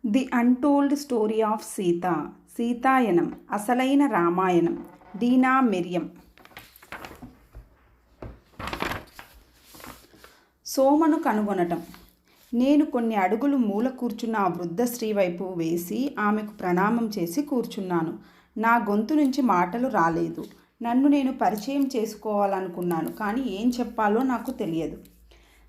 The untold story of Sita. Sitayanam అసలైన Ramayanam. డీనా Merriam. సోమను కనుగొనటం. నేను కొన్ని అడుగులు మూల కూర్చున్న ఆ వృద్ధ స్త్రీ వైపు వేసి ఆమెకు ప్రణామం చేసి కూర్చున్నాను. నా గొంతు నుంచి మాటలు రాలేదు. నన్ను నేను పరిచయం చేసుకోవాలనుకున్నాను, కానీ ఏం చెప్పాలో నాకు తెలియదు.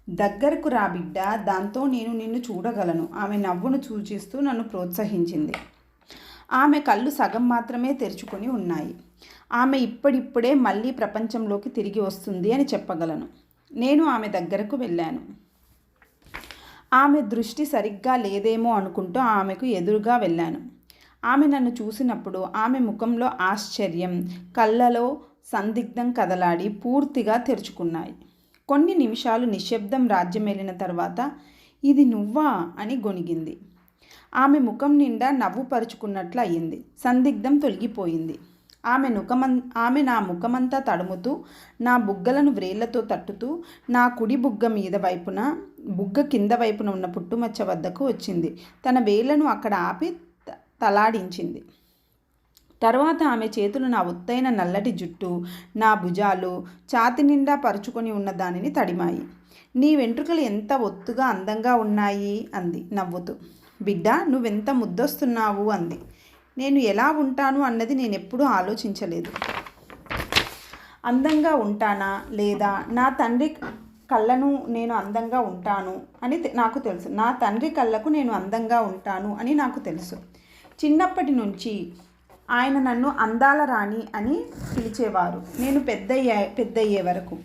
దగ్గరకు రా బిడ్డ, దాంతో నేను నిన్ను చూడగలను. ఆమె నవ్వును సూచిస్తూ నన్ను ప్రోత్సహించింది. ఆమె కళ్ళు సగం మాత్రమే తెరుచుకొని ఉన్నాయి. ఆమె ఇప్పుడిప్పుడే మళ్ళీ ప్రపంచంలోకి తిరిగి వస్తుంది అని చెప్పగలను. నేను ఆమె దగ్గరకు వెళ్ళాను. ఆమె దృష్టి సరిగ్గా లేదేమో అనుకుంటూ ఆమెకు ఎదురుగా వెళ్ళాను. ఆమె నన్ను చూసినప్పుడు ఆమె ముఖంలో ఆశ్చర్యం, కళ్ళలో సందిగ్ధం కదలాడి పూర్తిగా తెరుచుకున్నాయి. కొన్ని నిమిషాలు నిశ్శబ్దం రాజ్యమేలిన తర్వాత, ఇది నువ్వా అని గొణిగింది. ఆమె ముఖం నిండా నవ్వు పరుచుకున్నట్లు అయ్యింది. సందిగ్ధం తొలగిపోయింది. ఆమె నా ముఖమంతా తడుముతూ, నా బుగ్గలను వ్రేళ్లతో తట్టుతూ, నా కుడి బుగ్గ కింద వైపున ఉన్న పుట్టుమచ్చ వద్దకు వచ్చింది. తన వేళ్లను అక్కడ ఆపి తలాడించింది. తర్వాత ఆమె చేతులు నా ఒత్తైన నల్లటి జుట్టు, నా భుజాలు, ఛాతి నిండా పరుచుకొని ఉన్న దానిని తడిమాయి. నీ వెంట్రుకలు ఎంత ఒత్తుగా అందంగా ఉన్నాయి అంది నవ్వుతూ. బిడ్డ, నువ్వెంత ముద్దొస్తున్నావు అంది. నేను ఎలా ఉంటాను అన్నది నేనెప్పుడూ ఆలోచించలేదు. అందంగా ఉంటానా లేదా నా తండ్రి కళ్ళను నేను అందంగా ఉంటాను అని నాకు తెలుసు. నా తండ్రి కళ్ళకు నేను అందంగా ఉంటాను అని నాకు తెలుసు. చిన్నప్పటి నుంచి ఆయన నన్ను అందాల రాణి అని పిలిచేవారు, నేను పెద్దయ్యే వరకు.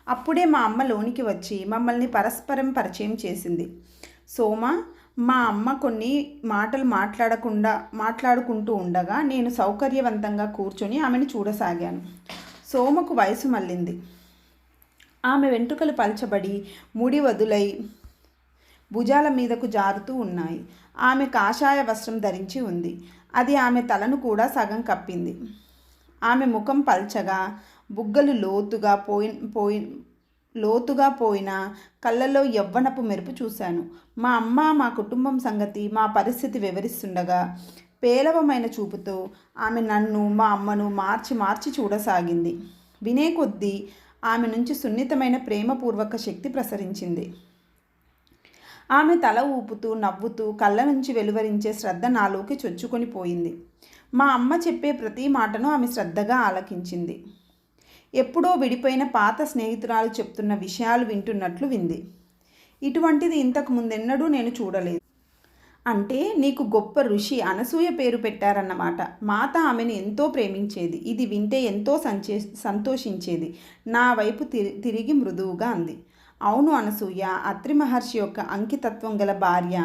అప్పుడే మా అమ్మ లోనికి వచ్చి మమ్మల్ని పరస్పరం పరిచయం చేసింది. సోమ, మా అమ్మ కొన్ని మాటలు మాట్లాడుకుంటూ ఉండగా నేను సౌకర్యవంతంగా కూర్చొని ఆమెను చూడసాగాను. సోమకు వయసు మళ్ళింది. ఆమె వెంట్రుకలు పల్చబడి ముడి వదులై భుజాల మీదకు జారుతూ ఉన్నాయి. ఆమె కాషాయ వస్త్రం ధరించి ఉంది. అది ఆమె తలను కూడా సగం కప్పింది. ఆమె ముఖం పల్చగా, బుగ్గలు లోతుగా పోయిన కళ్ళల్లో యవ్వనపు మెరుపు చూశాను. మా అమ్మ మా కుటుంబం సంగతి, మా పరిస్థితి వివరిస్తుండగా పేలవమైన చూపుతో ఆమె నన్ను, మా అమ్మను మార్చి చూడసాగింది. వినే కొద్దీ ఆమె నుంచి సున్నితమైన ప్రేమపూర్వక శక్తి ప్రసరించింది. ఆమె తల ఊపుతూ నవ్వుతూ కళ్ళ నుంచి వెలువరించే శ్రద్ధ నాలోకి చొచ్చుకొని పోయింది. మా అమ్మ చెప్పే ప్రతి మాటను ఆమె శ్రద్ధగా ఆలకించింది. ఎప్పుడో విడిపోయిన పాత స్నేహితురాలు చెప్తున్న విషయాలు వింటున్నట్లు వింది. ఇటువంటిది ఇంతకు ముందెన్నడూ నేను చూడలేదు. అంటే నీకు గొప్ప ఋషి అనసూయ పేరు పెట్టారన్నమాట. మాత ఆమెను ఎంతో ప్రేమించేది. ఇది వింటే ఎంతో సంతోషించేది. నా వైపు తిరిగి మృదువుగా అంది. అవును అనసూయ, అత్రి మహర్షి యొక్క అంకితత్వం గల భార్య.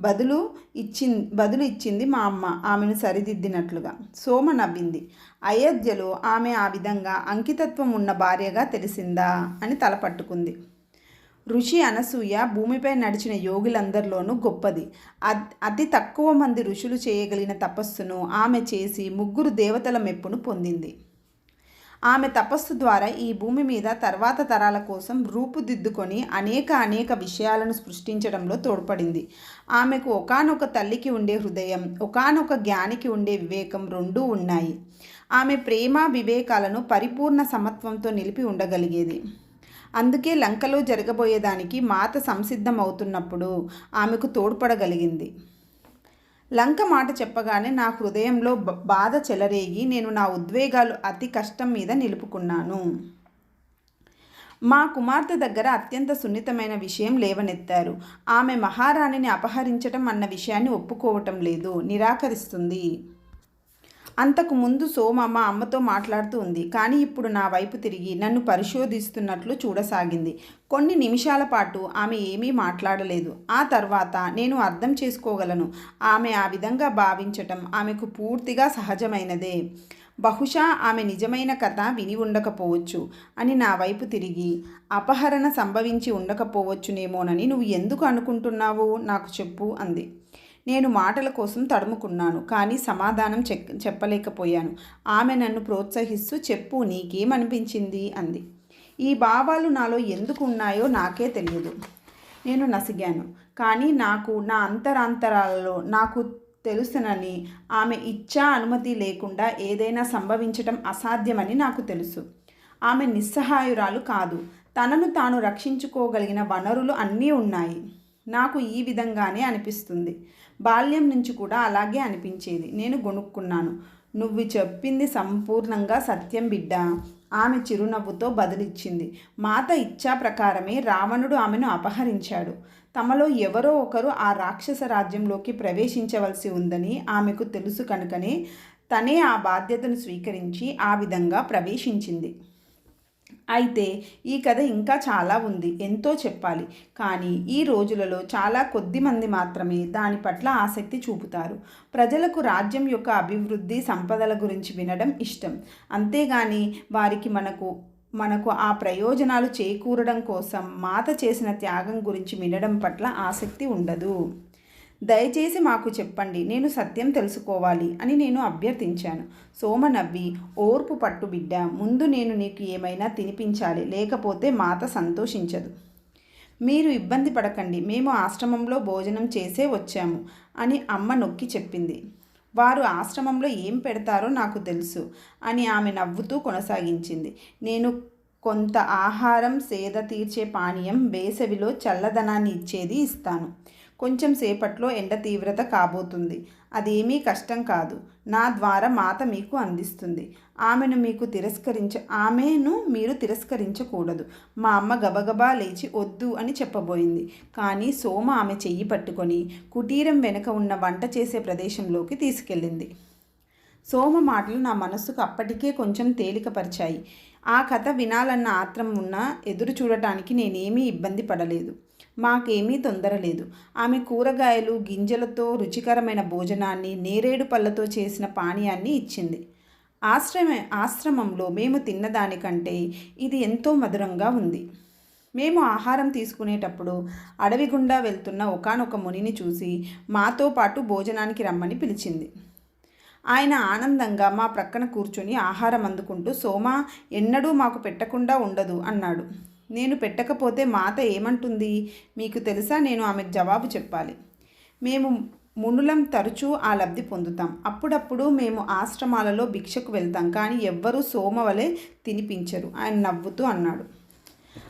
బదులు ఇచ్చింది మా అమ్మ ఆమెను సరిదిద్దినట్లుగా. సోమ నవ్వింది. అయోధ్యలో ఆమె ఆ విధంగా అంకితత్వం ఉన్న భార్యగా తెలిసిందా అని తలపట్టుకుంది. ఋషి అనసూయ భూమిపై నడిచిన యోగులందరిలోనూ గొప్పది. అతి తక్కువ మంది ఋషులు చేయగలిగిన తపస్సును ఆమె చేసి 3 దేవతల మెప్పును పొందింది. ఆమె తపస్సు ద్వారా ఈ భూమి మీద తర్వాత తరాల కోసం రూపుదిద్దుకొని అనేక విషయాలను సృష్టించడంలో తోడ్పడింది. ఆమెకు ఒకానొక తల్లికి ఉండే హృదయం, ఒకానొక జ్ఞానికి ఉండే వివేకం రెండూ ఉన్నాయి. ఆమె ప్రేమ వివేకాలను పరిపూర్ణ సమత్వంతో నిలిపి ఉండగలిగేది. అందుకే లంకలో జరగబోయేదానికి మాత సంసిద్ధం అవుతున్నప్పుడు ఆమెకు తోడ్పడగలిగింది. లంక మాట చెప్పగానే నా హృదయంలో బాధ చెలరేగి నేను నా ఉద్వేగాలు అతి కష్టం మీద నిలుపుకున్నాను. మా కుమార్తె దగ్గర అత్యంత సున్నితమైన విషయం లేవనెత్తారు. ఆమె మహారాణిని అపహరించటం అన్న విషయాన్ని ఒప్పుకోవటం లేదు, నిరాకరిస్తుంది. అంతకుముందు సోమ మా అమ్మతో మాట్లాడుతూ ఉంది, కానీ ఇప్పుడు నా వైపు తిరిగి నన్ను పరిశోధిస్తున్నట్లు చూడసాగింది. కొన్ని నిమిషాల పాటు ఆమె ఏమీ మాట్లాడలేదు. ఆ తర్వాత నేను అర్థం చేసుకోగలను. ఆమె ఆ విధంగా భావించటం ఆమెకు పూర్తిగా సహజమైనదే. బహుశా ఆమె నిజమైన కథ విని ఉండకపోవచ్చు అని నా వైపు తిరిగి, అపహరణ సంభవించి ఉండకపోవచ్చునేమోనని నువ్వు ఎందుకు అనుకుంటున్నావు, నాకు చెప్పు అంది. నేను మాటల కోసం తడుముకున్నాను, కానీ సమాధానం చెప్పలేకపోయాను. ఆమె నన్ను ప్రోత్సహిస్తూ, చెప్పు, నీకేమనిపించింది అంది. ఈ భావాలు నాలో ఎందుకు ఉన్నాయో నాకే తెలియదు. నేను నసిగాను. కానీ నాకు నా అంతరాంతరాలలో నాకు తెలుసునని, ఆమె ఇచ్చా అనుమతి లేకుండా ఏదైనా సంభవించటం అసాధ్యమని నాకు తెలుసు. ఆమె నిస్సహాయురాలు కాదు. తనను తాను రక్షించుకోగలిగిన వనరులు అన్నీ ఉన్నాయి. నాకు ఈ విధంగానే అనిపిస్తుంది. బాల్యం నుంచి కూడా అలాగే అనిపించేది. నేను గొణుక్కున్నాను. నువ్వు చెప్పింది సంపూర్ణంగా సత్యం బిడ్డా, ఆమె చిరునవ్వుతో బదులిచ్చింది. మాత ఇచ్చా ప్రకారమే రావణుడు ఆమెను అపహరించాడు. తమలో ఎవరో ఒకరు ఆ రాక్షస రాజ్యంలోకి ప్రవేశించవలసి ఉందని ఆమెకు తెలుసు కనుకనే తనే ఆ బాధ్యతను స్వీకరించి ఆ విధంగా ప్రవేశించింది. అయితే ఈ కథ ఇంకా చాలా ఉంది, ఎంతో చెప్పాలి. కానీ ఈ రోజులలో చాలా కొద్ది మంది మాత్రమే దాని పట్ల ఆసక్తి చూపుతారు. ప్రజలకు రాజ్యం యొక్క అభివృద్ధి, సంపదల గురించి వినడం ఇష్టం. అంతేగాని వారికి మనకు ఆ ప్రయోజనాలు చేకూరడం కోసం మాత చేసిన త్యాగం గురించి వినడం పట్ల ఆసక్తి ఉండదు. దయచేసి మాకు చెప్పండి, నేను సత్యం తెలుసుకోవాలి అని నేను అభ్యర్థించాను. సోమ నవ్వి, ఓర్పు పట్టు బిడ్డ, ముందు నేను నీకు ఏమైనా తినిపించాలి, లేకపోతే మాత సంతోషించదు. మీరు ఇబ్బంది పడకండి, మేము ఆశ్రమంలో భోజనం చేసే వచ్చాము అని అమ్మ నొక్కి చెప్పింది. వారు ఆశ్రమంలో ఏం పెడతారో నాకు తెలుసు అని ఆమె నవ్వుతూ కొనసాగించింది. నేను కొంత ఆహారం, సేద తీర్చే పానీయం, వేసవిలో చల్లదనాన్ని ఇచ్చేది ఇస్తాను. కొంచెం సేపట్లో ఎండ తీవ్రత కాబోతుంది. అదేమీ కష్టం కాదు. నా ద్వారా మాత మీకు అందిస్తుంది. ఆమెను మీరు తిరస్కరించకూడదు. మా అమ్మ గబగబా లేచి వద్దు అని చెప్పబోయింది. కానీ సోమ ఆమె చెయ్యి పట్టుకొని కుటీరం వెనుక ఉన్న వంట చేసే ప్రదేశంలోకి తీసుకెళ్ళింది. సోమ మాటలు నా మనస్సుకు అప్పటికే కొంచెం తేలికపరిచాయి. ఆ కథ వినాలన్న ఆత్రం ఉన్నా ఎదురు చూడటానికి నేనేమీ ఇబ్బంది పడలేదు. మాకేమీ తొందర లేదు. ఆమె కూరగాయలు, గింజలతో రుచికరమైన భోజనాన్ని, నేరేడు పళ్ళతో చేసిన పానీయాన్ని ఇచ్చింది. ఆశ్రమంలో మేము తిన్నదానికంటే ఇది ఎంతో మధురంగా ఉంది. మేము ఆహారం తీసుకునేటప్పుడు అడవి గుండా వెళ్తున్న ఒకానొక మునిని చూసి మాతో పాటు భోజనానికి రమ్మని పిలిచింది. ఆయన ఆనందంగా మా ప్రక్కన కూర్చొని ఆహారం అందుకుంటూ, సోమ ఎన్నడూ మాకు పెట్టకుండా ఉండదు అన్నాడు. నేను పెట్టకపోతే మాత ఏమంటుంది? మీకు తెలుసా? నేను ఆమెకు జవాబు చెప్పాలి. మేము మునులం తరచూ ఆ లబ్ధి పొందుతాం. అప్పుడప్పుడు మేము ఆశ్రమాలలో భిక్షకు వెళ్తాం, కానీ ఎవ్వరూ సోమ వలె తినిపించరు ఆయన నవ్వుతూ అన్నాడు.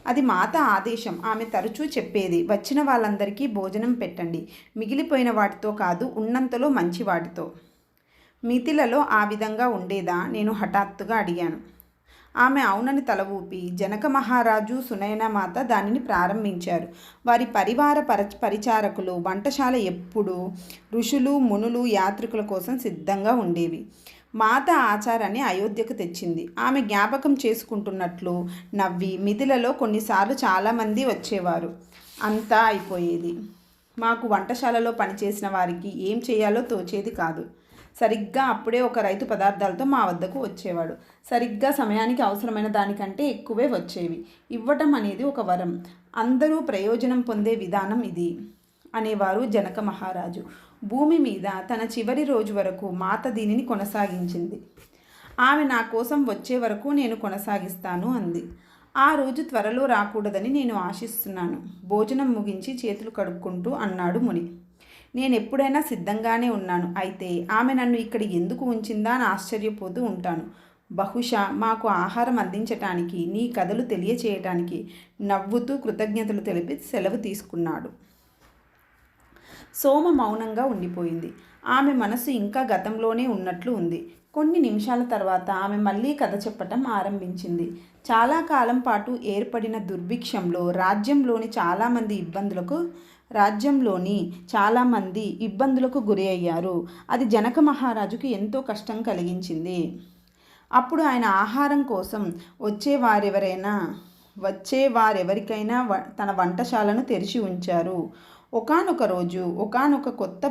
అది మాత ఆదేశం. ఆమె తరచూ చెప్పేది, వచ్చిన వాళ్ళందరికీ భోజనం పెట్టండి, మిగిలిపోయిన వాటితో కాదు, ఉన్నంతలో మంచి వాటితో. మిథిలలో ఆ విధంగా ఉండేదా? నేను హఠాత్తుగా అడిగాను. ఆమె అవునని తల ఊపి, జనక మహారాజు, సునయనమాత దానిని ప్రారంభించారు. వారి పరివార పరిచారకులు, వంటశాల ఎప్పుడూ ఋషులు, మునులు, యాత్రికుల కోసం సిద్ధంగా ఉండేవి. మాత ఆచారాన్ని అయోధ్యకు తెచ్చింది. ఆమె జ్ఞాపకం చేసుకుంటున్నట్లు నవ్వి, మిథిలలో కొన్నిసార్లు చాలామంది వచ్చేవారు. అంతా అయిపోయేది. మాకు వంటశాలలో పనిచేసిన వారికి ఏం చేయాలో తోచేది కాదు. సరిగ్గా అప్పుడే ఒక రైతు పదార్థాలతో మా వద్దకు వచ్చేవాడు. సరిగ్గా సమయానికి అవసరమైన దానికంటే ఎక్కువే వచ్చేవి. ఇవ్వటం అనేది ఒక వరం. అందరూ ప్రయోజనం పొందే విధానం ఇది అనేవారు జనక మహారాజు. భూమి మీద తన చివరి రోజు వరకు మాత దీనిని కొనసాగించింది. ఆమె నా కోసం వచ్చే వరకు నేను కొనసాగిస్తాను అంది. ఆ రోజు త్వరలో రాకూడదని నేను ఆశిస్తున్నాను. భోజనం ముగించి చేతులు కడుక్కుంటూ అన్నాడు ముని. నేను ఎప్పుడైనా సిద్ధంగానే ఉన్నాను. అయితే ఆమె నన్ను ఇక్కడ ఎందుకు ఉంచిందా అని ఆశ్చర్యపోతూ ఉంటాను. బహుశా మాకు ఆహారం అందించటానికి, నీ కథలు తెలియచేయటానికి. నవ్వుతూ కృతజ్ఞతలు తెలిపి సెలవు తీసుకున్నాడు. సోమ మౌనంగా ఉండిపోయింది. ఆమె మనసు ఇంకా గతంలోనే ఉన్నట్లు ఉంది. కొన్ని నిమిషాల తర్వాత ఆమె మళ్ళీ కథ చెప్పటం ఆరంభించింది. చాలా కాలం పాటు ఏర్పడిన దుర్భిక్షంలో రాజ్యంలోని చాలామంది ఇబ్బందులకు గురి అయ్యారు. అది జనక మహారాజుకు ఎంతో కష్టం కలిగించింది. అప్పుడు ఆయన ఆహారం కోసం వచ్చేవారెవరికైనా తన వంటశాలను తెరిచి ఉంచారు. ఒకానొక రోజు ఒకానొక కొత్త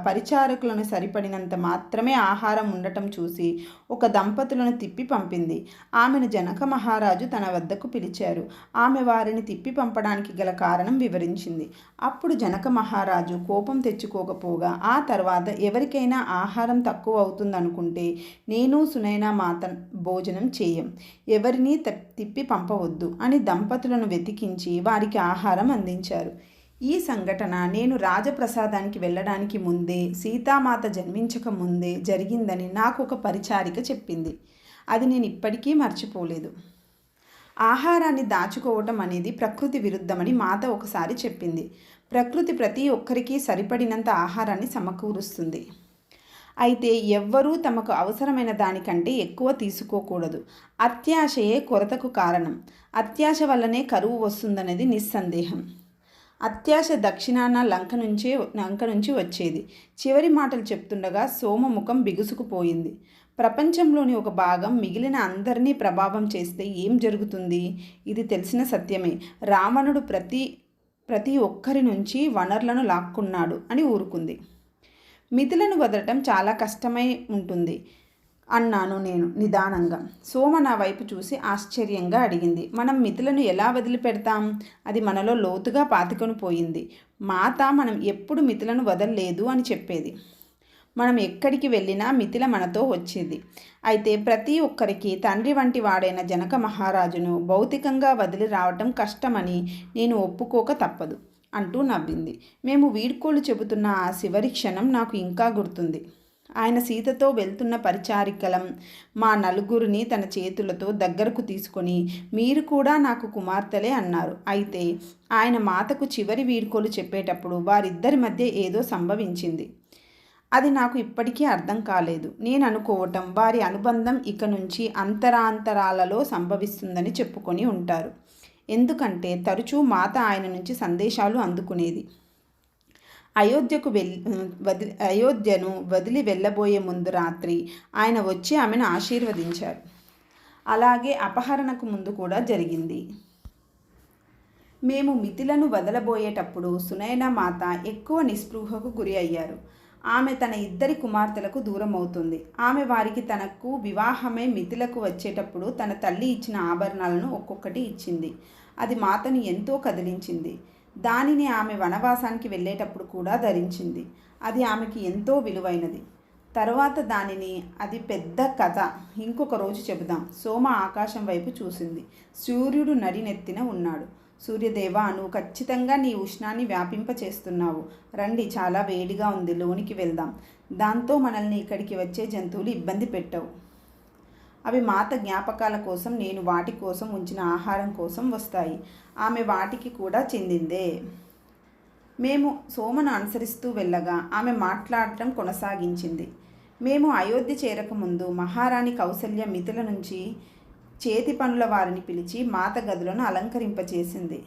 పరిచారకులను సరిపడినంత మాత్రమే ఆహారం ఉండటం చూసి ఒక దంపతులను తిప్పి పంపింది. ఆమెను జనక మహారాజు తన వద్దకు పిలిచారు. ఆమె వారిని తిప్పి పంపడానికి గల కారణం వివరించింది. అప్పుడు జనక మహారాజు కోపం తెచ్చుకోకపోగా, ఆ తర్వాత ఎవరికైనా ఆహారం తక్కువ అవుతుందనుకుంటే నేను సునైనా మాత భోజనం చేయం, ఎవరినీ తిప్పి పంపవద్దు అని దంపతులను వెతికించి వారికి ఆహారం అందించారు. ఈ సంఘటన నేను రాజప్రసాదానికి వెళ్ళడానికి ముందే, సీతామాత జన్మించక ముందే జరిగిందని నాకు ఒక పరిచారిక చెప్పింది. అది నేను ఇప్పటికీ మర్చిపోలేదు. ఆహారాన్ని దాచుకోవటం అనేది ప్రకృతి విరుద్ధమని మాత ఒకసారి చెప్పింది. ప్రకృతి ప్రతి ఒక్కరికి సరిపడినంత ఆహారాన్ని సమకూరుస్తుంది. అయితే ఎవ్వరూ తమకు అవసరమైన దానికంటే ఎక్కువ తీసుకోకూడదు. అత్యాశయే కొరతకు కారణం. అత్యాశ వల్లనే కరువు వస్తుందనేది నిస్సందేహం. అత్యాశ దక్షిణాన లంక నుంచి వచ్చేది. చివరి మాటలు చెప్తుండగా సోమముఖం బిగుసుకుపోయింది. ప్రపంచంలోని ఒక భాగం మిగిలిన అందరినీ ప్రభావం చేస్తే ఏం జరుగుతుంది? ఇది తెలిసిన సత్యమే. రావణుడు ప్రతి ఒక్కరి నుంచి వనరులను లాక్కున్నాడు అని ఊరుకుంది. మిథులను వదలటం చాలా కష్టమై ఉంటుంది అన్నాను నేను నిదానంగా. సోమ నా వైపు చూసి ఆశ్చర్యంగా అడిగింది. మనం మిథులను ఎలా వదిలిపెడతాం? అది మనలో లోతుగా పాతుకొని పోయింది. మాత మనం ఎప్పుడు మిథులను వదలలేదు అని చెప్పేది. మనం ఎక్కడికి వెళ్ళినా మిథిల మనతో వచ్చేది. అయితే ప్రతి ఒక్కరికి తండ్రి వంటి వాడైన జనక మహారాజును భౌతికంగా వదిలి రావటం కష్టమని నేను ఒప్పుకోక తప్పదు అంటూ నవ్వింది. మేము వీడ్కోలు చెబుతున్న ఆ చివరి క్షణం నాకు ఇంకా గుర్తుంది. ఆయన సీతతో వెళ్తున్న పరిచారికలం మా నలుగురిని తన చేతులతో దగ్గరకు తీసుకొని మీరు కూడా నాకు కుమార్తెలే అన్నారు. అయితే ఆయన మాతకు చివరి వీడ్కోలు చెప్పేటప్పుడు వారిద్దరి మధ్య ఏదో సంభవించింది. అది నాకు ఇప్పటికీ అర్థం కాలేదు. నేను అనుకోవటం వారి అనుబంధం ఇక నుంచి అంతరాంతరాలలో సంభవిస్తుందని చెప్పుకొని ఉంటారు. ఎందుకంటే తరచూ మాత ఆయన నుంచి సందేశాలు అందుకునేది. అయోధ్యను వదిలి వెళ్ళబోయే ముందు రాత్రి ఆయన వచ్చి ఆమెను ఆశీర్వదించారు. అలాగే అపహరణకు ముందు కూడా జరిగింది. మేము మిథిలను వదలబోయేటప్పుడు సునయన మాత ఎక్కువ నిస్పృహకు గురి అయ్యారు. ఆమె తన ఇద్దరి కుమార్తెలకు దూరం అవుతుంది. ఆమె వారికి తనకు వివాహమై మిథిలకు వచ్చేటప్పుడు తన తల్లి ఇచ్చిన ఆభరణాలను ఒక్కొక్కటి ఇచ్చింది. అది మాతను ఎంతో కదిలించింది. దానిని ఆమె వనవాసానికి వెళ్ళేటప్పుడు కూడా ధరించింది. అది ఆమెకి ఎంతో విలువైనది. తర్వాత అది పెద్ద కథ ఇంకొక రోజు చెబుదాం. సోమ ఆకాశం వైపు చూసింది. సూర్యుడు నడినెత్తిన ఉన్నాడు. సూర్యదేవా, నువ్వు ఖచ్చితంగా నీ ఉష్ణాన్ని వ్యాపింపచేస్తున్నావు. రండి, చాలా వేడిగా ఉంది, లోనికి వెళ్దాం. దాంతో మనల్ని ఇక్కడికి వచ్చే జంతువులు ఇబ్బంది పెట్టవు. అవి మాత జ్ఞాపకాల కోసం, నేను వాటి కోసం ఉంచిన ఆహారం కోసం వస్తాయి. ఆమె వాటికి కూడా చెందిందే. మేము సోమను అనుసరిస్తూ వెళ్ళగా ఆమె మాట్లాడటం కొనసాగించింది. మేము అయోధ్య చేరకముందు మహారాణి కౌసల్య మిథిల నుంచి చేతి పనుల వారిని పిలిచి మాత గదులను అలంకరింపచేసింది.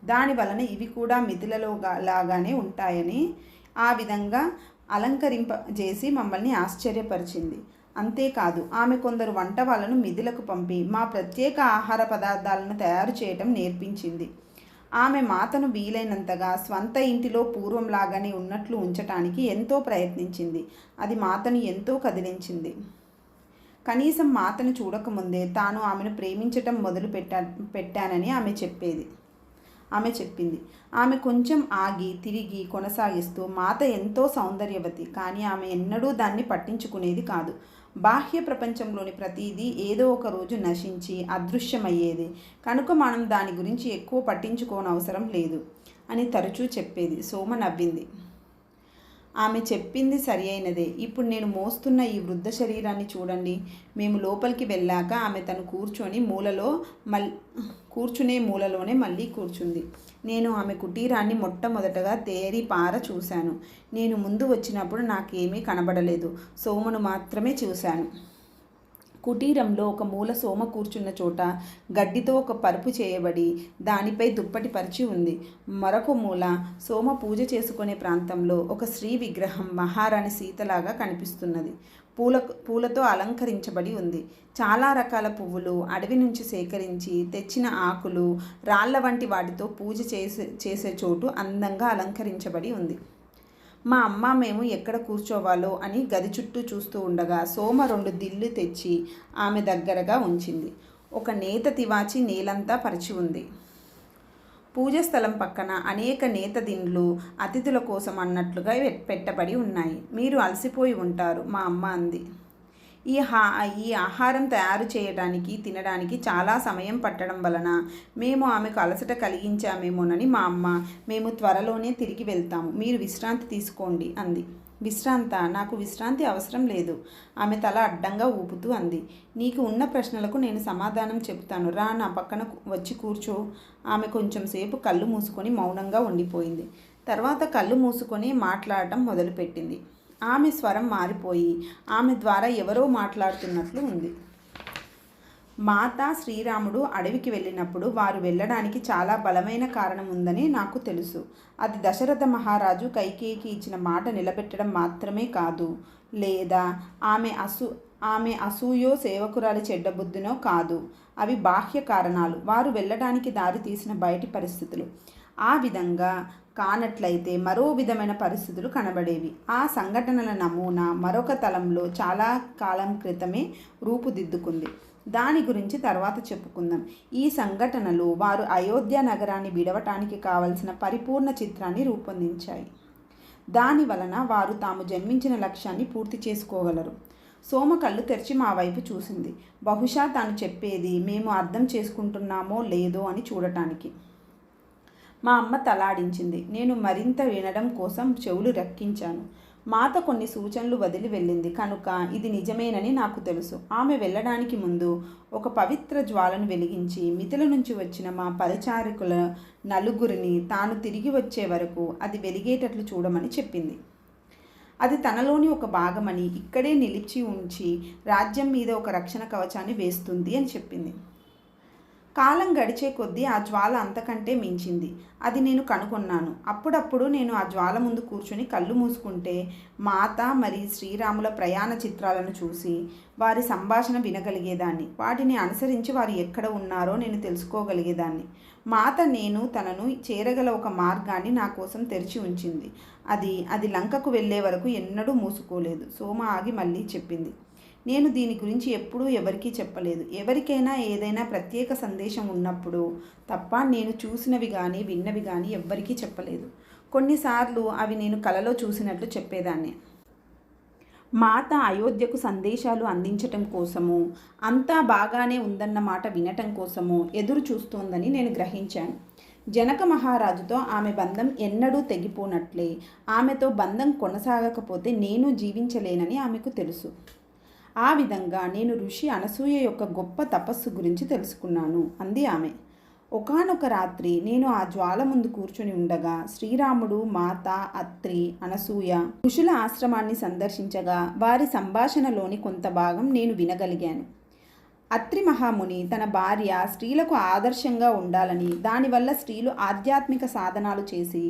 దాని వలన ఇవి కూడా మిథిలలో లాగానే ఉంటాయని ఆ విధంగా అలంకరింపజేసి మమ్మల్ని ఆశ్చర్యపరిచింది. అంతేకాదు, ఆమె కొందరు వంట వాళ్ళను మిథిలకు పంపి మా ప్రత్యేక ఆహార పదార్థాలను తయారు చేయటం నేర్పించింది. ఆమె మాతను వీలైనంతగా స్వంత ఇంటిలో పూర్వంలాగానే ఉన్నట్లు ఉంచటానికి ఎంతో ప్రయత్నించింది. అది మాతను ఎంతో కదిలించింది. కనీసం మాతను చూడకముందే తాను ఆమెను ప్రేమించటం పెట్టానని ఆమె చెప్పింది. ఆమె కొంచెం ఆగి తిరిగి కొనసాగిస్తూ, మాత ఎంతో సౌందర్యవతి, కానీ ఆమె ఎన్నడూ దాన్ని పట్టించుకునేది కాదు. బాహ్య ప్రపంచంలోని ప్రతిదీ ఏదో ఒక రోజు నశించి అదృశ్యమయ్యేది కనుక మనం దాని గురించి ఎక్కువ పట్టించుకోనవసరం లేదు అని తరచూ చెప్పేది. సోమ నవ్వింది. ఆమె చెప్పింది సరి అయినదే. ఇప్పుడు నేను మోస్తున్న ఈ వృద్ధ శరీరాన్ని చూడండి. మేము లోపలికి వెళ్ళాక ఆమె తను కూర్చునే మూలలోనే మళ్ళీ కూర్చుంది. నేను ఆమె కుటీరాన్ని మొట్టమొదటగా తేరిపార చూశాను. నేను ముందు వచ్చినప్పుడు నాకేమీ కనబడలేదు. సోమను మాత్రమే చూశాను. కుటీరంలో ఒక మూల సోమ కూర్చున్న చోట గడ్డితో ఒక పరుపు చేయబడి దానిపై దుప్పటి పరిచి ఉంది. మరొక మూల సోమ పూజ చేసుకునే ప్రాంతంలో ఒక స్త్రీ విగ్రహం మహారాణి సీతలాగా కనిపిస్తున్నది. పూలతో అలంకరించబడి ఉంది. చాలా రకాల పువ్వులు, అడవి నుంచి సేకరించి తెచ్చిన ఆకులు, రాళ్ల వంటి వాటితో పూజ చేసే చోటు అందంగా అలంకరించబడి ఉంది. మా అమ్మ మేము ఎక్కడ కూర్చోవాలో అని గది చుట్టూ చూస్తూ ఉండగా సోమ 2 దిళ్ళు తెచ్చి ఆమె దగ్గరగా ఉంచింది. ఒక నేత తివాచి నేలంతా పరిచి ఉంది. పూజ స్థలం పక్కన అనేక నేత దిండ్లు అతిథుల కోసం అన్నట్లుగా పెట్టబడి ఉన్నాయి. మీరు అలసిపోయి ఉంటారు, మా అమ్మ అంది. ఈ ఆహారం తయారు చేయడానికి తినడానికి చాలా సమయం పట్టడం వలన మేము ఆమెకు అలసట కలిగించామేమోనని మా అమ్మ, మేము త్వరలోనే తిరిగి వెళ్తాము, మీరు విశ్రాంతి తీసుకోండి అంది. నాకు విశ్రాంతి అవసరం లేదు, ఆమె తల అడ్డంగా ఊపుతూ అంది. నీకు ఉన్న ప్రశ్నలకు నేను సమాధానం చెబుతాను, రా నా పక్కన వచ్చి కూర్చో. ఆమె కొంచెం సేపు కళ్ళు మూసుకొని మౌనంగా ఉండిపోయింది. తర్వాత కళ్ళు మూసుకొని మాట్లాడటం మొదలుపెట్టింది. ఆమె స్వరం మారిపోయి ఆమె ద్వారా ఎవరో మాట్లాడుతున్నట్లు ఉంది. మాత శ్రీరాముడు అడవికి వెళ్ళినప్పుడు వారు వెళ్ళడానికి చాలా బలమైన కారణం ఉందని నాకు తెలుసు. అది దశరథ మహారాజు కైకేయికి ఇచ్చిన మాట నిలబెట్టడం మాత్రమే కాదు, లేదా ఆమె అసూయో సేవకురాలి చెడ్డబుద్ధినో కాదు. అవి బాహ్య కారణాలు, వారు వెళ్ళడానికి దారి తీసిన బయటి పరిస్థితులు. ఆ విధంగా కానట్లయితే మరో విధమైన పరిస్థితులు కనబడేవి. ఆ సంఘటనల నమూనా మరొక తలంలో చాలా కాలం క్రితమే రూపుదిద్దుకుంది. దాని గురించి తర్వాత చెప్పుకుందాం. ఈ సంఘటనలు వారు అయోధ్య నగరాన్ని విడవటానికి కావలసిన పరిపూర్ణ చిత్రాన్ని రూపొందించాయి. దాని వలన వారు తాము జన్మించిన లక్ష్యాన్ని పూర్తి చేసుకోగలరు. సోమ కళ్ళు తెరిచి మా వైపు చూసింది. బహుశా తాను చెప్పేది మేము అర్థం చేసుకుంటున్నామో లేదో అని చూడటానికి. మా అమ్మ తలాడించింది. నేను మరింత వినడం కోసం చెవులు రక్కించాను. మాత కొన్ని సూచనలు వదిలి వెళ్ళింది కనుక ఇది నిజమేనని నాకు తెలుసు. ఆమె వెళ్ళడానికి ముందు ఒక పవిత్ర జ్వాలను వెలిగించి మిథిల నుంచి వచ్చిన మా పరిచారకుల నలుగురిని తాను తిరిగి వచ్చే వరకు అది వెలిగేటట్లు చూడమని చెప్పింది. అది తనలోని ఒక భాగమని, ఇక్కడే నిలిచి ఉంచి రాజ్యం మీద ఒక రక్షణ కవచాన్ని వేస్తుంది అని చెప్పింది. కాలం గడిచే కొద్దీ ఆ జ్వాల అంతకంటే మించింది. అది నేను కనుగొన్నాను. అప్పుడప్పుడు నేను ఆ జ్వాల ముందు కూర్చొని కళ్ళు మూసుకుంటే మాత మరి శ్రీరాముల ప్రయాణ చిత్రాలను చూసి వారి సంభాషణ వినగలిగేదాన్ని. వాటిని అనుసరించి వారు ఎక్కడ ఉన్నారో నేను తెలుసుకోగలిగేదాన్ని. మాత నేను తనను చేరగల ఒక మార్గాన్ని నా కోసం తెరిచి ఉంచింది. అది లంకకు వెళ్ళే వరకు ఎన్నడూ మూసుకోలేదు. సోమ ఆగి మళ్ళీ చెప్పింది. నేను దీని గురించి ఎప్పుడూ ఎవరికీ చెప్పలేదు. ఎవరికైనా ఏదైనా ప్రత్యేక సందేశం ఉన్నప్పుడు తప్ప నేను చూసినవి కానీ విన్నవి కానీ ఎవ్వరికీ చెప్పలేదు. కొన్నిసార్లు అవి నేను కలలో చూసినట్లు చెప్పేదాన్ని. మాత అయోధ్యకు సందేశాలు అందించటం కోసము, అంతా బాగానే ఉందన్నమాట వినటం కోసము ఎదురు చూస్తోందని నేను గ్రహించాను. జనక మహారాజుతో ఆమె బంధం ఎన్నడూ తెగిపోనట్లే, ఆమెతో బంధం కొనసాగకపోతే నేను జీవించలేనని ఆమెకు తెలుసు. ఆ విధంగా నేను ఋషి అనసూయ యొక్క గొప్ప తపస్సు గురించి తెలుసుకున్నాను అంది ఆమె. ఒకానొక రాత్రి నేను ఆ జ్వాల ముందు కూర్చొని ఉండగా శ్రీరాముడు, మాత, అత్రి, అనసూయ ఋషుల ఆశ్రమాన్ని సందర్శించగా వారి సంభాషణలోని కొంత భాగం నేను వినగలిగాను. అత్రి మహాముని తన భార్య స్త్రీలకు ఆదర్శంగా ఉండాలని, దానివల్ల స్త్రీలు ఆధ్యాత్మిక సాధనాలు చేసి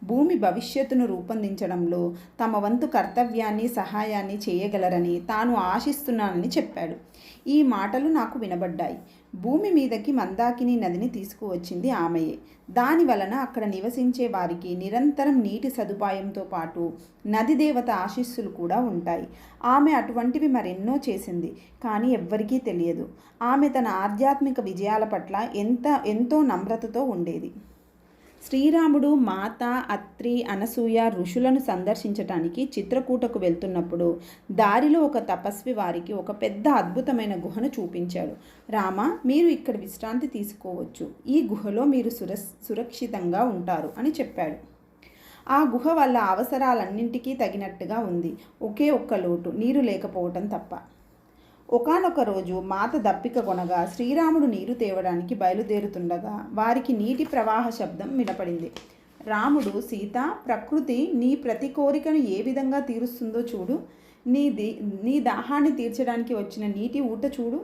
భూమి భవిష్యత్తును రూపొందించడంలో తమ వంతు కర్తవ్యాన్ని, సహాయాన్ని చేయగలరని తాను ఆశిస్తున్నానని చెప్పాడు. ఈ మాటలు నాకు వినబడ్డాయి. భూమి మీదకి మందాకిని నదిని తీసుకువచ్చింది ఆమెయే. దాని వలన అక్కడ నివసించే వారికి నిరంతరం నీటి సదుపాయంతో పాటు నది దేవత ఆశీస్సులు కూడా ఉంటాయి. ఆమె అటువంటివి మరెన్నో చేసింది, కానీ ఎవ్వరికీ తెలియదు. ఆమె తన ఆధ్యాత్మిక విజయాల పట్ల ఎంతో నమ్రతతో ఉండేది. శ్రీరాముడు, మాత, అత్రి, అనసూయ ఋషులను సందర్శించటానికి చిత్రకూటకు వెళ్తున్నప్పుడు దారిలో ఒక తపస్వి వారికి ఒక పెద్ద అద్భుతమైన గుహను చూపించాడు. రామ, మీరు ఇక్కడ విశ్రాంతి తీసుకోవచ్చు. ఈ గుహలో మీరు సురక్షితంగా ఉంటారు అని చెప్పాడు. ఆ గుహ వల్ల అవసరాలన్నింటికీ తగినట్టుగా ఉంది. ఒకే ఒక్క లోటు, నీరు లేకపోవటం తప్ప. ఒకానొక రోజు మాత దప్పిక కొనగా శ్రీరాముడు నీరు తేవడానికి బయలుదేరుతుండగా వారికి నీటి ప్రవాహ శబ్దం వినపడింది. రాముడు, సీత, ప్రకృతి నీ ప్రతి కోరికను ఏ విధంగా తీరుస్తుందో చూడు. నీ దాహాన్ని తీర్చడానికి వచ్చిన నీటి ఊట చూడు.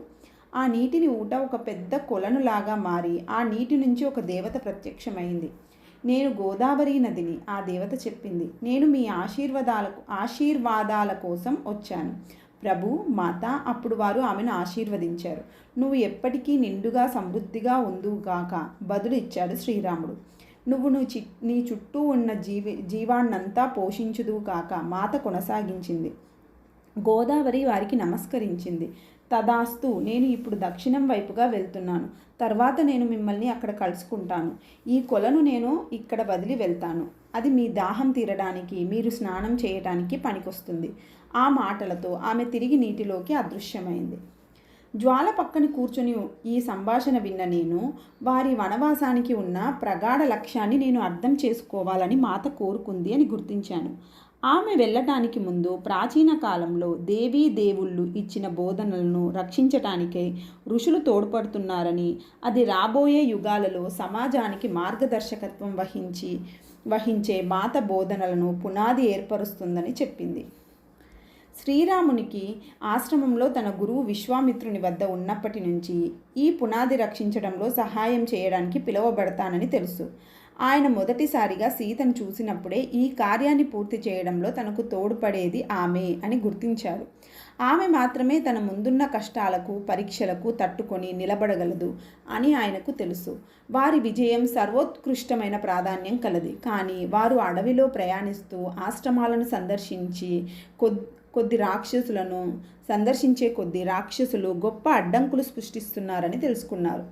ఆ నీటిని ఊట ఒక పెద్ద కొలనులాగా మారి ఆ నీటి నుంచి ఒక దేవత ప్రత్యక్షమైంది. నేను గోదావరి నదిని, ఆ దేవత చెప్పింది. నేను మీ ఆశీర్వాదాల కోసం వచ్చాను ప్రభు, మాత. అప్పుడు వారు ఆమెను ఆశీర్వదించారు. నువ్వు ఎప్పటికీ నిండుగా సమృద్ధిగా ఉందువుగాక బదులు ఇచ్చాడు శ్రీరాముడు. నువ్వు నీ చుట్టూ ఉన్న జీవాన్నంతా పోషించుదువు కాక మాత కొనసాగించింది. గోదావరి వారికి నమస్కరించింది. తదాస్తు, నేను ఇప్పుడు దక్షిణం వైపుగా వెళ్తున్నాను. తర్వాత నేను మిమ్మల్ని అక్కడ కలుసుకుంటాను. ఈ కొలను నేను ఇక్కడ వదిలి వెళ్తాను. అది మీ దాహం తీరడానికి, మీరు స్నానం చేయడానికి పనికొస్తుంది. ఆ మాటలతో ఆమె తిరిగి నీటిలోకి అదృశ్యమైంది. జ్వాల పక్కన కూర్చొని ఈ సంభాషణ విన్న నేను వారి వనవాసానికి ఉన్న ప్రగాఢ లక్ష్యాన్ని నేను అర్థం చేసుకోవాలని మాత కోరుకుంది అని గుర్తించాను. ఆమె వెళ్ళటానికి ముందు ప్రాచీన కాలంలో దేవీ దేవుళ్ళు ఇచ్చిన బోధనలను రక్షించటానికై ఋషులు తోడ్పడుతున్నారని, అది రాబోయే యుగాలలో సమాజానికి మార్గదర్శకత్వం వహించే మాత బోధనలను పునాది ఏర్పరుస్తుందని చెప్పింది. శ్రీరామునికి ఆశ్రమంలో తన గురువు విశ్వామిత్రుని వద్ద ఉన్నప్పటి నుంచి ఈ పునాది రక్షించడంలో సహాయం చేయడానికి పిలువబడతానని తెలుసు. ఆయన మొదటిసారిగా సీతను చూసినప్పుడే ఈ కార్యాన్ని పూర్తి చేయడంలో తనకు తోడ్పడేది ఆమె అని గుర్తించాడు. ఆమె మాత్రమే తన ముందున్న కష్టాలకు, పరీక్షలకు తట్టుకొని నిలబడగలదు అని ఆయనకు తెలుసు. వారి విజయం సర్వోత్కృష్టమైన ప్రాధాన్యం కలది. కానీ వారు అడవిలో ప్రయాణిస్తూ ఆశ్రమాలను సందర్శించే కొద్ది రాక్షసులు గొప్ప అడ్డంకులు సృష్టిస్తున్నారని తెలుసుకున్నారు.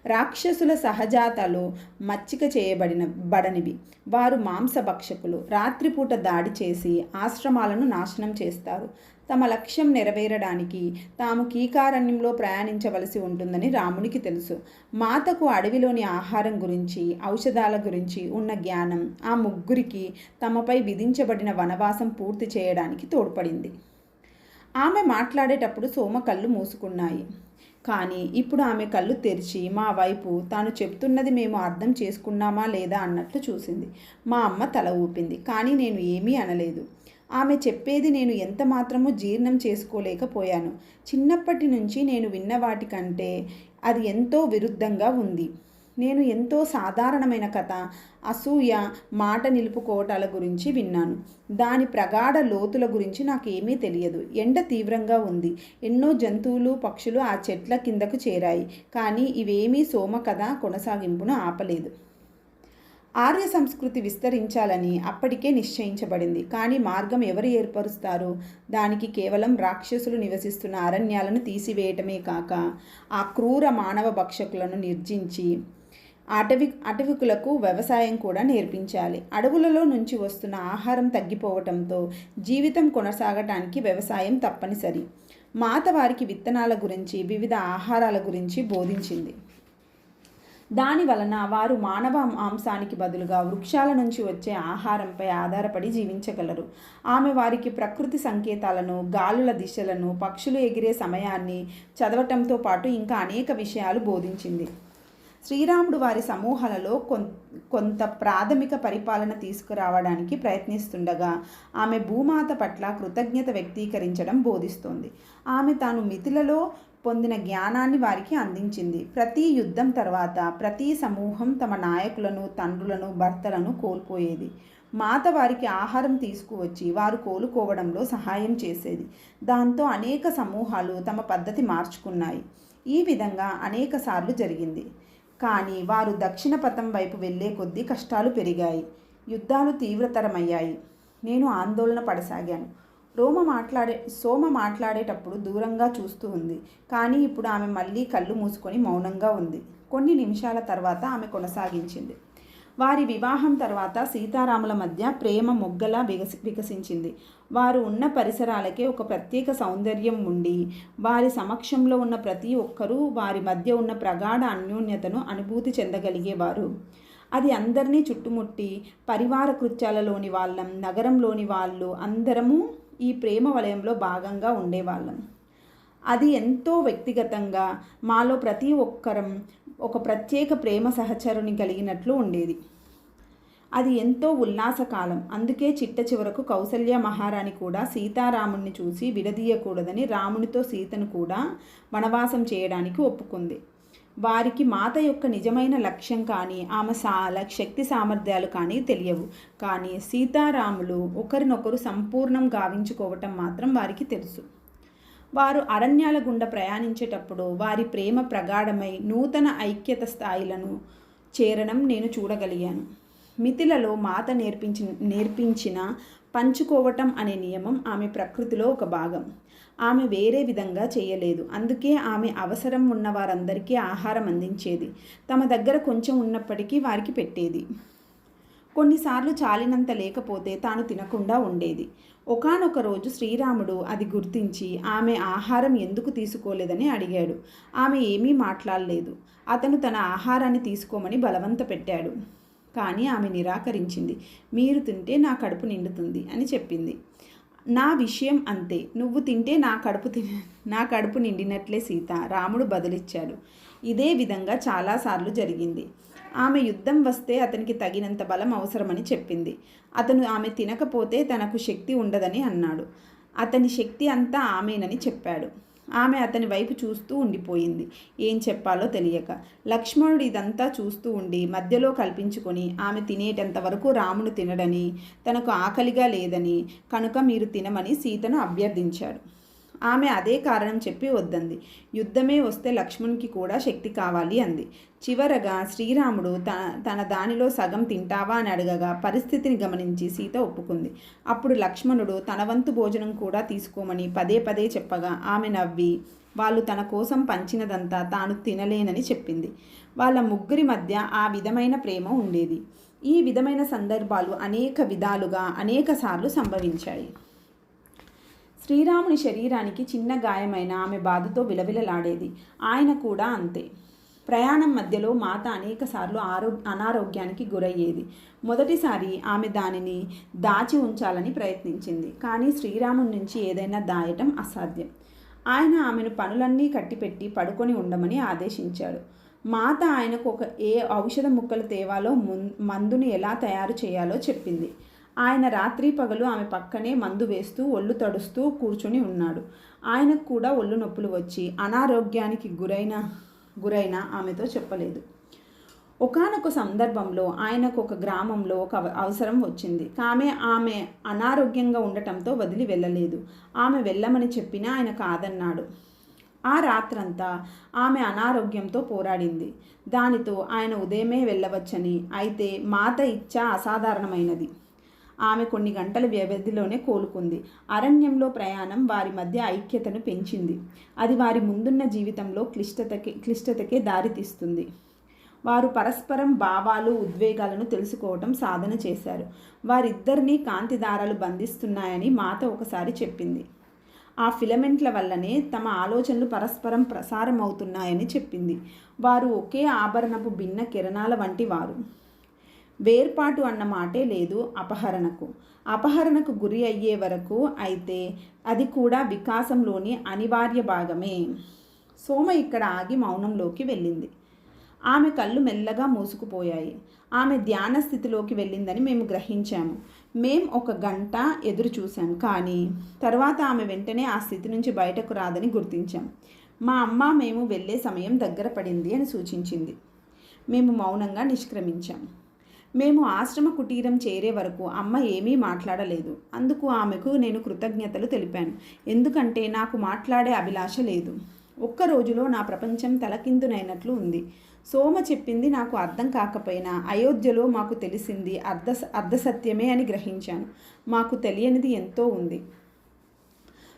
రాక్షసుల సహజాతలు మచ్చిక చేయబడనివి. వారు మాంసభక్షకులు. రాత్రిపూట దాడి చేసి ఆశ్రమాలను నాశనం చేస్తారు. తమ లక్ష్యం నెరవేరడానికి తాము కీకారణ్యంలో ప్రయాణించవలసి ఉంటుందని రామునికి తెలుసు. మాతకు అడవిలోని ఆహారం గురించి, ఔషధాల గురించి ఉన్న జ్ఞానం ఆ ముగ్గురికి తమపై విధించబడిన వనవాసం పూర్తి చేయడానికి తోడ్పడింది. ఆమె మాట్లాడేటప్పుడు సోమ కళ్ళు మూసుకున్నాయి. కానీ ఇప్పుడు ఆమె కళ్ళు తెరిచి మా వైపు తాను చెప్తున్నది మేము అర్థం చేసుకున్నామా లేదా అన్నట్లు చూసింది. మా అమ్మ తల ఊపింది. కానీ నేను ఏమీ అనలేదు. ఆమె చెప్పేది నేను ఎంత మాత్రమూ జీర్ణం చేసుకోలేకపోయాను. చిన్నప్పటి నుంచి నేను విన్న వాటికంటే అది ఎంతో విరుద్ధంగా ఉంది. నేను ఎంతో సాధారణమైన కథ, అసూయ, మాట నిలుపుకోవటాల గురించి విన్నాను. దాని ప్రగాఢ లోతుల గురించి నాకేమీ తెలియదు. ఎండ తీవ్రంగా ఉంది. ఎన్నో జంతువులు, పక్షులు ఆ చెట్ల కిందకు చేరాయి. కానీ ఇవేమీ సోమ కథ కొనసాగింపును ఆపలేదు. ఆర్య సంస్కృతి విస్తరించాలని అప్పటికే నిశ్చయించబడింది. కానీ మార్గం ఎవరు ఏర్పరుస్తారు? దానికి కేవలం రాక్షసులు నివసిస్తున్న అరణ్యాలను తీసివేయటమే కాక ఆ క్రూర మానవ భక్షకులను నిర్జించి అటవికులకు వ్యవసాయం కూడా నేర్పించాలి. అడవులలో నుంచి వస్తున్న ఆహారం తగ్గిపోవటంతో జీవితం కొనసాగటానికి వ్యవసాయం తప్పనిసరి. మాత వారికి విత్తనాల గురించి, వివిధ ఆహారాల గురించి బోధించింది. దాని వలన వారు మానవ మాంసానికి బదులుగా వృక్షాల నుంచి వచ్చే ఆహారంపై ఆధారపడి జీవించగలరు. ఆమె వారికి ప్రకృతి సంకేతాలను, గాలుల దిశలను, పక్షులు ఎగిరే సమయాన్ని చదవటంతో పాటు ఇంకా అనేక విషయాలు బోధించింది. శ్రీరాముడు వారి సమూహాలలో కొంత ప్రాథమిక పరిపాలన తీసుకురావడానికి ప్రయత్నిస్తుండగా ఆమె భూమాత పట్ల కృతజ్ఞత వ్యక్తీకరించడం బోధిస్తోంది. ఆమె తాను మిథిలలో పొందిన జ్ఞానాన్ని వారికి అందించింది. ప్రతి యుద్ధం తర్వాత ప్రతి సమూహం తమ నాయకులను, తండ్రులను, భర్తలను కోల్పోయేది. మాత వారికి ఆహారం తీసుకువచ్చి వారు కోలుకోవడంలో సహాయం చేసేది. దాంతో అనేక సమూహాలు తమ పద్ధతి మార్చుకున్నాయి. ఈ విధంగా అనేక సార్లు జరిగింది. కానీ వారు దక్షిణ పథం వైపు వెళ్ళే కొద్దీ కష్టాలు పెరిగాయి. యుద్ధాలు తీవ్రతరమయ్యాయి. నేను ఆందోళన పడసాగాను. సోమ మాట్లాడేటప్పుడు దూరంగా చూస్తూ ఉంది. కానీ ఇప్పుడు ఆమె మళ్ళీ కళ్ళు మూసుకొని మౌనంగా ఉంది. కొన్ని నిమిషాల తర్వాత ఆమె కొనసాగించింది. వారి వివాహం తర్వాత సీతారాముల మధ్య ప్రేమ మొగ్గలా వికసించింది. వారు ఉన్న పరిసరాలకే ఒక ప్రత్యేక సౌందర్యం ఉండి వారి సమక్షంలో ఉన్న ప్రతి ఒక్కరూ వారి మధ్య ఉన్న ప్రగాఢ అన్యోన్యతను అనుభూతి చెందగలిగేవారు. అది అందరినీ చుట్టుముట్టి పరివార కృత్యాలలోని వాళ్ళం, నగరంలోని వాళ్ళు అందరము ఈ ప్రేమ వలయంలో భాగంగా ఉండేవాళ్ళం. అది ఎంతో వ్యక్తిగతంగా మాలో ప్రతి ఒక్కరం ఒక ప్రత్యేక ప్రేమ సహచరుని కలిగినట్లు ఉండేది. అది ఎంతో ఉల్లాసకాలం. అందుకే చిట్ట చివరకు కౌసల్య మహారాణి కూడా సీతారాముణ్ణి చూసి విడదీయకూడదని రామునితో సీతను కూడా వనవాసం చేయడానికి ఒప్పుకుంది. వారికి మాత యొక్క నిజమైన లక్ష్యం కానీ ఆమె శక్తి సామర్థ్యాలు కానీ తెలియవు. కానీ సీతారాములు ఒకరినొకరు సంపూర్ణం గావించుకోవటం మాత్రం వారికి తెలుసు. వారు అరణ్యాల గుండా ప్రయాణించేటప్పుడు వారి ప్రేమ ప్రగాఢమై నూతన ఐక్యత స్థాయిలను చేరడం నేను చూడగలిగాను. మిథిలలో మాత నేర్పించిన పంచుకోవటం అనే నియమం ఆమె ప్రకృతిలో ఒక భాగం. ఆమె వేరే విధంగా చేయలేదు. అందుకే ఆమె అవసరం ఉన్న వారందరికీ ఆహారం అందించేది. తమ దగ్గర కొంచెం ఉన్నప్పటికీ వారికి పెట్టేది. కొన్నిసార్లు చాలినంత లేకపోతే తాను తినకుండా ఉండేది. ఒకానొక రోజు శ్రీరాముడు అది గుర్తించి ఆమె ఆహారం ఎందుకు తీసుకోలేదని అడిగాడు. ఆమె ఏమీ మాట్లాడలేదు. అతను తన ఆహారాన్ని తీసుకోమని బలవంత పెట్టాడు. కానీ ఆమె నిరాకరించింది. మీరు తింటే నా కడుపు నిండుతుంది అని చెప్పింది. నా విషయం అంతే, నువ్వు తింటే నా కడుపు నిండినట్లే సీత, రాముడు బదులిచ్చాడు. ఇదే విధంగా చాలాసార్లు జరిగింది. ఆమె యుద్ధం వస్తే అతనికి తగినంత బలం అవసరమని చెప్పింది. అతను ఆమె తినకపోతే తనకు శక్తి ఉండదని అన్నాడు. అతని శక్తి అంతా ఆమెనని చెప్పాడు. ఆమె అతని వైపు చూస్తూ ఉండిపోయింది, ఏం చెప్పాలో తెలియక. లక్ష్మణుడు ఇదంతా చూస్తూ ఉండి మధ్యలో కల్పించుకొని ఆమె తినేటంత వరకు రాముడు తినడని, తనకు ఆకలిగా లేదని, కనుక మీరు తినమని సీతను అభ్యర్థించాడు. ఆమె అదే కారణం చెప్పి వద్దంది. యుద్ధమే వస్తే లక్ష్మణునికి కూడా శక్తి కావాలి అంది. చివరగా శ్రీరాముడు తన దానిలో సగం తింటావా అని అడగగా పరిస్థితిని గమనించి సీత ఒప్పుకుంది. అప్పుడు లక్ష్మణుడు తన వంతు భోజనం కూడా తీసుకోమని పదే పదే చెప్పగా ఆమె నవ్వి వాళ్ళు తన కోసం పంచినదంతా తాను తినలేనని చెప్పింది. వాళ్ళ ముగ్గురి మధ్య ఆ విధమైన ప్రేమ ఉండేది. ఈ విధమైన సందర్భాలు అనేక విధాలుగా అనేకసార్లు సంభవించాయి. శ్రీరాముని శరీరానికి చిన్న గాయమైన ఆమె బాధతో విలవిలలాడేది. ఆయన కూడా అంతే. ప్రయాణం మధ్యలో మాత అనేకసార్లు అనారోగ్యానికి గురయ్యేది. మొదటిసారి ఆమె దానిని దాచి ఉంచాలని ప్రయత్నించింది. కానీ శ్రీరాముని నుంచి ఏదైనా దాయటం అసాధ్యం. ఆయన ఆమెను పనులన్నీ కట్టిపెట్టి పడుకొని ఉండమని ఆదేశించాడు. మాత ఆయనకు ఏ ఔషధ ముక్కలు తేవాలో, మందుని ఎలా తయారు చేయాలో చెప్పింది. ఆయన రాత్రి పగలు ఆమె పక్కనే మందు వేస్తూ ఒళ్ళు తడుస్తూ కూర్చొని ఉన్నాడు. ఆయనకు కూడా ఒళ్ళు నొప్పులు వచ్చి అనారోగ్యానికి గురైన ఆమెతో చెప్పలేదు. ఒకానొక సందర్భంలో ఆయనకు ఒక గ్రామంలో ఒక అవసరం వచ్చింది. ఆమె అనారోగ్యంగా ఉండటంతో వదిలి వెళ్ళలేదు. ఆమె వెళ్ళమని చెప్పినా ఆయన కాదన్నాడు. ఆ రాత్రంతా ఆమె అనారోగ్యంతో పోరాడింది. దానితో ఆయన ఉదయమే వెళ్ళవచ్చని, అయితే మాత ఇచ్చ అసాధారణమైనది. ఆమె కొన్ని గంటల వ్యవధిలోనే కోలుకుంది. అరణ్యంలో ప్రయాణం వారి మధ్య ఐక్యతను పెంచింది. అది వారి ముందున్న జీవితంలో క్లిష్టతకే దారితీస్తుంది. వారు పరస్పరం భావాలు, ఉద్వేగాలను తెలుసుకోవటం సాధన చేశారు. వారిద్దరినీ కాంతి దారాలు బంధిస్తున్నాయని మాత ఒకసారి చెప్పింది. ఆ ఫిలమెంట్ల వల్లనే తమ ఆలోచనలు పరస్పరం ప్రసారం అవుతున్నాయని చెప్పింది. వారు ఒకే ఆభరణపు భిన్న కిరణాల వంటి వారు. వేర్పాటు అన్న మాటే లేదు అపహరణకు గురి అయ్యే వరకు. అయితే అది కూడా వికాసంలోని అనివార్య భాగమే. సోమ ఇక్కడ ఆగి మౌనంలోకి వెళ్ళింది. ఆమె కళ్ళు మెల్లగా మూసుకుపోయాయి. ఆమె ధ్యాన స్థితిలోకి వెళ్ళిందని మేము గ్రహించాము. ఒక గంట ఎదురు చూశాం. కానీ తర్వాత ఆమె వెంటనే ఆ స్థితి నుంచి బయటకు రాదని గుర్తించాం. మా అమ్మ మేము వెళ్ళే సమయం దగ్గర పడింది అని సూచించింది. మేము మౌనంగా నిష్క్రమించాం. మేము ఆశ్రమ కుటీరం చేరే వరకు అమ్మ ఏమీ మాట్లాడలేదు. అందుకు ఆమెకు నేను కృతజ్ఞతలు తెలిపాను. ఎందుకంటే నాకు మాట్లాడే అభిలాష లేదు. ఒక్క రోజులో నా ప్రపంచం తలకిందునైనట్లు ఉంది. సోమ చెప్పింది నాకు అర్థం కాకపోయినా అయోధ్యలో మాకు తెలిసింది అర్ధసత్యమే అని గ్రహించాను. మాకు తెలియనిది ఎంతో ఉంది.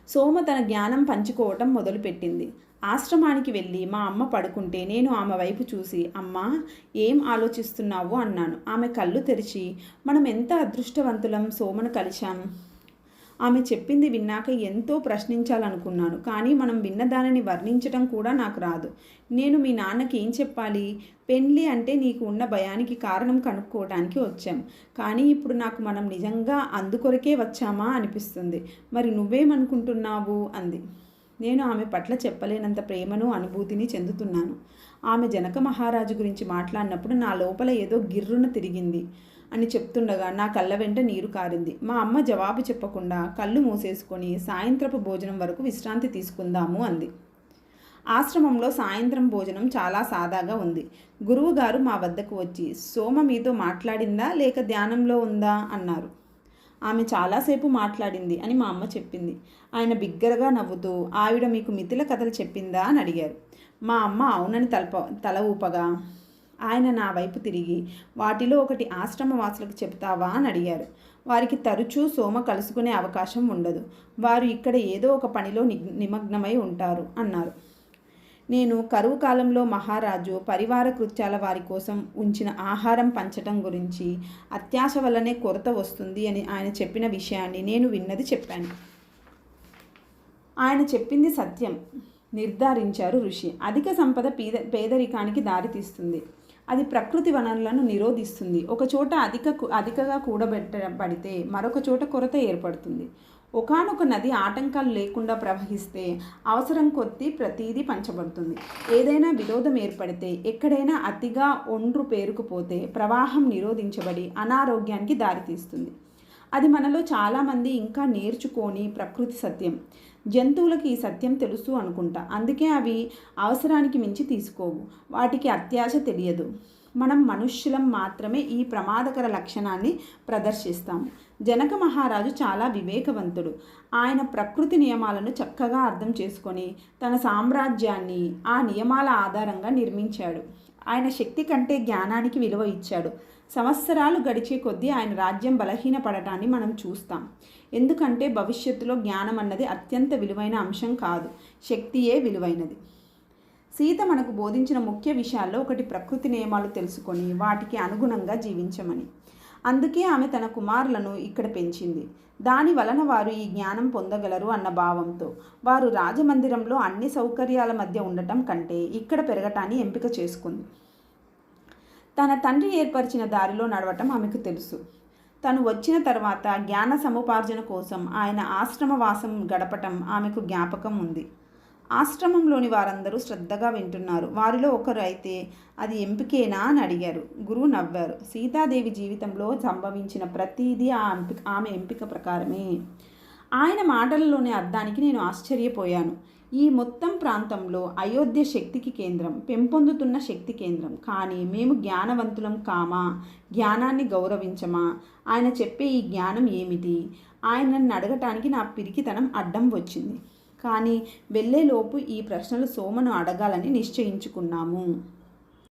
సోమ తన జ్ఞానం పంచుకోవటం మొదలుపెట్టింది. ఆశ్రమానికి వెళ్ళి మా అమ్మ పడుకుంటే నేను ఆమె వైపు చూసి, అమ్మా ఏం ఆలోచిస్తున్నావు అన్నాను. ఆమె కళ్ళు తెరిచి, మనం ఎంత అదృష్టవంతులం, సోమను కలిశాం. ఆమె చెప్పింది విన్నాక ఎంతో ప్రశ్నించాలనుకున్నాను. కానీ మనం విన్నదానిని వర్ణించటం కూడా నాకు రాదు. నేను మీ నాన్నకి ఏం చెప్పాలి? పెళ్ళి అంటే నీకు ఉన్న భయానికి కారణం కనుక్కోవడానికి వచ్చాం. కానీ ఇప్పుడు నాకు మనం నిజంగా అందుకొరకే వచ్చామా అనిపిస్తుంది. మరి నువ్వేమనుకుంటున్నావు అంది. నేను ఆమె పట్ల చెప్పలేనంత ప్రేమను, అనుభూతిని చెందుతున్నాను. ఆమె జనక మహారాజు గురించి మాట్లాడినప్పుడు నా లోపల ఏదో గిర్రున తిరిగింది అని చెప్తుండగా నా కళ్ళ వెంట నీరు కారింది. మా అమ్మ జవాబు చెప్పకుండా కళ్ళు మూసేసుకొని సాయంత్రపు భోజనం వరకు విశ్రాంతి తీసుకుందాము అంది. ఆశ్రమంలో సాయంత్రం భోజనం చాలా సాదాగా ఉంది. గురువుగారు మా వద్దకు వచ్చి, సోమ మీతో మాట్లాడిందా లేక ధ్యానంలో ఉందా అన్నారు. ఆమె చాలాసేపు మాట్లాడింది అని మా అమ్మ చెప్పింది. ఆయన బిగ్గరగా నవ్వుతూ, ఆవిడ మీకు మిథిల కథలు చెప్పిందా అని అడిగారు. మా అమ్మ అవునని తల ఊపగా ఆయన నా వైపు తిరిగి, వాటిలో ఒకటి ఆశ్రమవాసులకు చెప్తావా అని అడిగారు. వారికి తరచూ సోమ కలుసుకునే అవకాశం ఉండదు. వారు ఇక్కడ ఏదో ఒక పనిలో నిమగ్నమై ఉంటారు అన్నారు. నేను కరువు కాలంలో మహారాజు పరివార కృత్యాల వారి కోసం ఉంచిన ఆహారం పంచటం గురించి అత్యాశ వల్లనే కొరత వస్తుంది అని ఆయన చెప్పిన విషయాన్ని నేను విన్నది చెప్పాను. ఆయన చెప్పింది సత్యం నిర్ధారించారు ఋషి. అధిక సంపద పేదరికానికి దారితీస్తుంది. అది ప్రకృతి వనరులను నిరోధిస్తుంది. ఒక చోట అధికగా కూడబెట్టబడితే మరొక చోట కొరత ఏర్పడుతుంది. ఒకానొక నది ఆటంకాలు లేకుండా ప్రవహిస్తే అవసరం కొద్దీ ప్రతీదీ పంచబడుతుంది. ఏదైనా విరోధం ఏర్పడితే, ఎక్కడైనా అతిగా ఒండ్రు పేరుకుపోతే ప్రవాహం నిరోధించబడి అనారోగ్యానికి దారితీస్తుంది. అది మనలో చాలామంది ఇంకా నేర్చుకోని ప్రకృతి సత్యం. జంతువులకి ఈ సత్యం తెలుసు అనుకుంటా, అందుకే అవి అవసరానికి మించి తీసుకోవు. వాటికి అత్యాశ తెలియదు. మనం మనుష్యులం మాత్రమే ఈ ప్రమాదకర లక్షణాన్ని ప్రదర్శిస్తాము. జనక మహారాజు చాలా వివేకవంతుడు. ఆయన ప్రకృతి నియమాలను చక్కగా అర్థం చేసుకొని తన సామ్రాజ్యాన్ని ఆ నియమాల ఆధారంగా నిర్మించాడు. ఆయన శక్తి కంటే జ్ఞానానికి విలువ ఇచ్చాడు. సంవత్సరాలు గడిచే కొద్దీ ఆయన రాజ్యం బలహీనపడటాన్ని మనం చూస్తాం. ఎందుకంటే భవిష్యత్తులో జ్ఞానం అన్నది అత్యంత విలువైన అంశం కాదు, శక్తియే విలువైనది. సీత మనకు బోధించిన ముఖ్య విషయాల్లో ఒకటి ప్రకృతి నియమాలు తెలుసుకొని వాటికి అనుగుణంగా జీవించమని. అందుకే ఆమె తన కుమారులను ఇక్కడ పెంచింది. దాని వలన వారు ఈ జ్ఞానం పొందగలరు అన్న భావంతో. వారు రాజమందిరంలో అన్ని సౌకర్యాల మధ్య ఉండటం కంటే ఇక్కడ పెరగటాన్ని ఎంపిక చేసుకుంది. తన తండ్రి ఏర్పరిచిన దారిలో నడవటం ఆమెకు తెలుసు. తను వచ్చిన తర్వాత జ్ఞాన సముపార్జన కోసం ఆయన ఆశ్రమవాసం గడపటం ఆమెకు జ్ఞాపకం ఉంది. ఆశ్రమంలోని వారందరూ శ్రద్ధగా వింటున్నారు. వారిలో ఒకరు అయితే అది ఎంపికేనా అని అడిగారు. గురువు నవ్వారు. సీతాదేవి జీవితంలో సంభవించిన ప్రతిదీ ఆమె ఎంపిక ప్రకారమే. ఆయన మాటలలోని అర్థానికి నేను ఆశ్చర్యపోయాను. ఈ మొత్తం ప్రాంతంలో అయోధ్య శక్తికి కేంద్రం, పెంపొందుతున్న శక్తి కేంద్రం. కానీ మేము జ్ఞానవంతులం కామా? జ్ఞానాన్ని గౌరవించమా? ఆయన చెప్పే ఈ జ్ఞానం ఏమిటి? ఆయనను అడగటానికి నా పిరికితనం అడ్డం వచ్చింది. కానీ వెళ్ళేలోపు ఈ ప్రశ్నలు సోమను అడగాలని నిశ్చయించుకున్నాము.